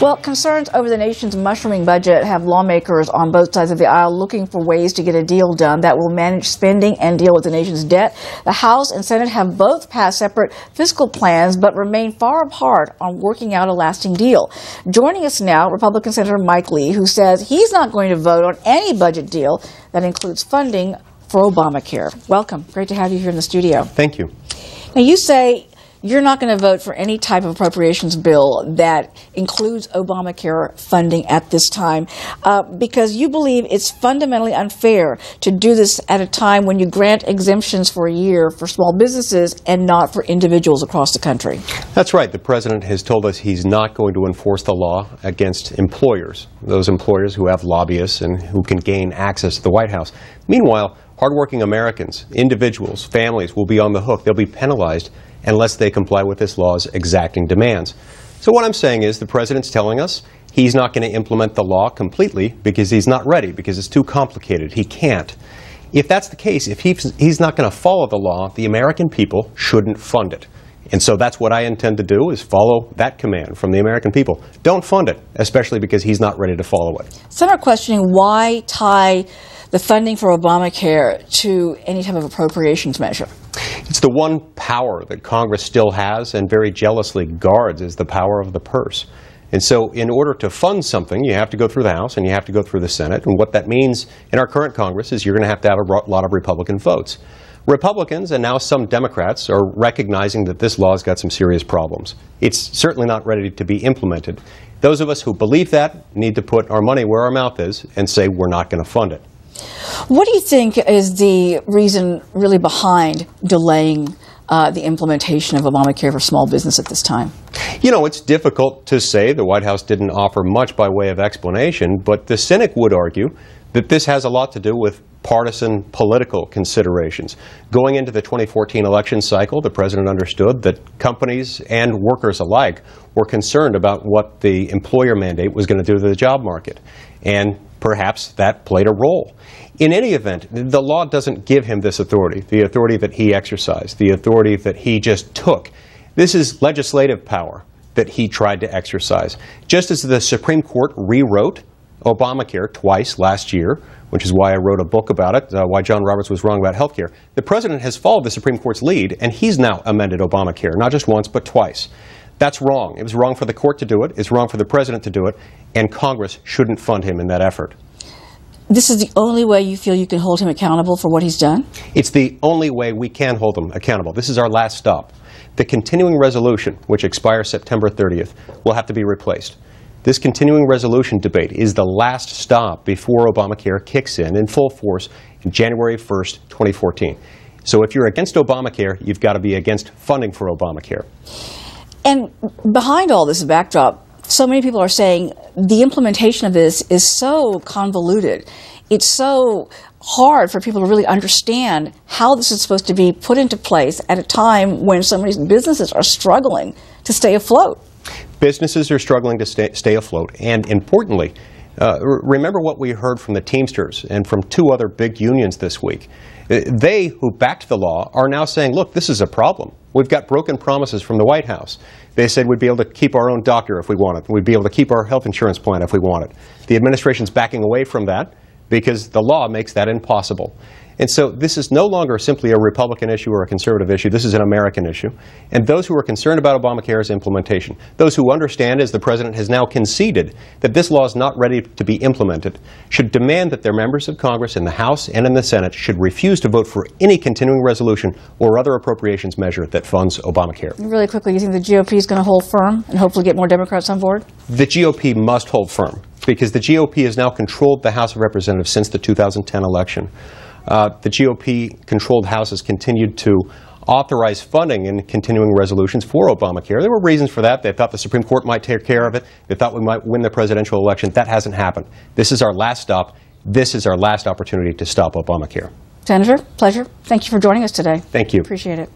Well, concerns over the nation's mushrooming budget have lawmakers on both sides of the aisle looking for ways to get a deal done that will manage spending and deal with the nation's debt. The House and Senate have both passed separate fiscal plans but remain far apart on working out a lasting deal. Joining us now, Republican Senator Mike Lee, who says he's not going to vote on any budget deal that includes funding for Obamacare. Welcome. Great to have you here in the studio. Thank you. Now, you say you're not going to vote for any type of appropriations bill that includes Obamacare funding at this time because you believe it's fundamentally unfair to do this at a time when you grant exemptions for a year for small businesses and not for individuals across the country. That's right. The president has told us he's not going to enforce the law against employers, those employers who have lobbyists and who can gain access to the White House. Meanwhile, hardworking Americans, individuals, families will be on the hook. They'll be penalized unless they comply with this law's exacting demands. So what I'm saying is the president's telling us he's not going to implement the law completely because he's not ready, because it's too complicated. He can't. If that's the case, if he's not going to follow the law, the American people shouldn't fund it. And so that's what I intend to do, is follow that command from the American people. Don't fund it, especially because he's not ready to follow it. Some are questioning why tie the funding for Obamacare to any type of appropriations measure. It's the one power that Congress still has and very jealously guards, is the power of the purse. And so in order to fund something, you have to go through the House and you have to go through the Senate. And what that means in our current Congress is you're going to have a lot of Republican votes. Republicans and now some Democrats are recognizing that this law's got some serious problems. It's certainly not ready to be implemented. Those of us who believe that need to put our money where our mouth is and say we're not going to fund it. What do you think is the reason really behind delaying the implementation of Obamacare for small business at this time? You know, it's difficult to say. The White House didn't offer much by way of explanation, but the cynic would argue that this has a lot to do with partisan political considerations. Going into the 2014 election cycle, the president understood that companies and workers alike were concerned about what the employer mandate was going to do to the job market. And perhaps that played a role. In any event, the law doesn't give him this authority, the authority that he exercised, the authority that he just took. This is legislative power that he tried to exercise. Just as the Supreme Court rewrote Obamacare twice last year, which is why I wrote a book about it, why John Roberts was wrong about health care, the president has followed the Supreme Court's lead, and he's now amended Obamacare, not just once, but twice. That's wrong. It was wrong for the court to do it. It's wrong for the president to do it. And Congress shouldn't fund him in that effort. This is the only way you feel you can hold him accountable for what he's done? It's the only way we can hold him accountable. This is our last stop. The continuing resolution, which expires September 30th, will have to be replaced. This continuing resolution debate is the last stop before Obamacare kicks in full force in January 1st, 2014. So if you're against Obamacare, you've got to be against funding for Obamacare. And behind all this backdrop, so many people are saying the implementation of this is so convoluted. It's so hard for people to really understand how this is supposed to be put into place at a time when so many businesses are struggling to stay afloat. Businesses are struggling to stay afloat. And importantly, remember what we heard from the Teamsters and from two other big unions this week. They, who backed the law, are now saying, look, this is a problem. We've got broken promises from the White House. They said we'd be able to keep our own doctor if we wanted. We'd be able to keep our health insurance plan if we wanted. The administration's backing away from that because the law makes that impossible. And so this is no longer simply a Republican issue or a conservative issue. This is an American issue. And those who are concerned about Obamacare's implementation, those who understand, as the president has now conceded, that this law is not ready to be implemented, should demand that their members of Congress in the House and in the Senate should refuse to vote for any continuing resolution or other appropriations measure that funds Obamacare. Really quickly, you think the GOP is going to hold firm and hopefully get more Democrats on board? The GOP must hold firm because the GOP has now controlled the House of Representatives since the 2010 election. The GOP-controlled House has continued to authorize funding in continuing resolutions for Obamacare. There were reasons for that. They thought the Supreme Court might take care of it. They thought we might win the presidential election. That hasn't happened. This is our last stop. This is our last opportunity to stop Obamacare. Senator, pleasure. Thank you for joining us today. Thank you. Appreciate it.